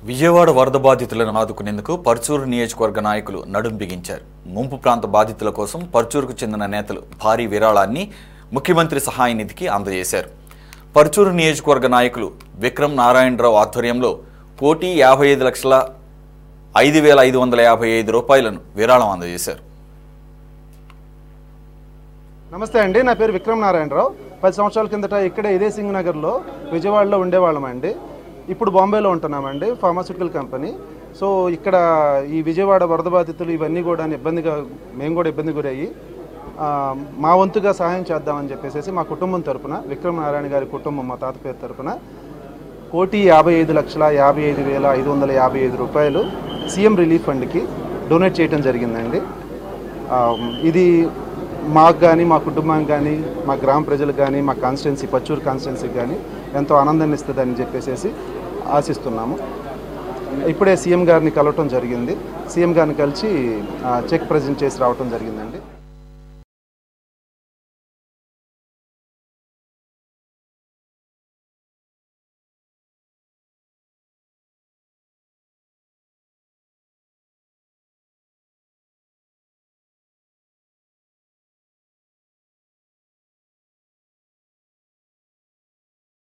విజయవాడ వరద బాధితులను ఆదుకునేందుకు పర్చూరు నియోజకవర్గ నాయకులు నడుం బిగించారు. ముంపు ప్రాంత బాధితుల కోసం పర్చూరుకు చెందిన నేతలు భారీ విరాళాన్ని ముఖ్యమంత్రి సహాయ నిధికి అందజేశారు. పర్చూరు నియోజకవర్గ నాయకులు విక్రమ్ నారాయణరావు ఆధ్వర్యంలో 1,55,555 రూపాయలను విరాళం అందజేశారు. నమస్తే అండి, నా పేరు విక్రమ్ నారాయణరావు. 10 సంవత్సరాల కిందట ఇక్కడే ఇదే సింగ్ నగర్లో విజయవాడలో ఉండేవాళ్ళమండి. ఇప్పుడు బాంబేలో ఉంటున్నామండి, ఫార్మాస్యూటికల్ కంపెనీ. సో ఇక్కడ ఈ విజయవాడ వరద బాధితులు ఇవన్నీ కూడా మేము కూడా ఇబ్బంది గురయ్యి మా వంతుగా సహాయం చేద్దామని చెప్పేసి మా కుటుంబం తరపున, విక్రమ్ నారాయణ గారి కుటుంబం మా తాత పేరు తరపున 1,55,55,555 రూపాయలు సీఎం రిలీఫ్ ఫండ్కి డొనేట్ చేయడం జరిగిందండి. ఇది మాకు కానీ, మా కుటుంబానికి కానీ, మా గ్రామ ప్రజలకు కానీ, మా కాన్స్టిట్యున్సీ పర్చూరు కాన్స్టిట్యున్సీకి కానీ ఎంతో ఆనందాన్ని ఇస్తుందని చెప్పేసి ఆశిస్తున్నాము. ఇప్పుడే సీఎం గారిని కలవటం జరిగింది. సీఎం గారిని కలిసి చెక్ ప్రజెంట్ చేసి రావటం జరిగిందండి.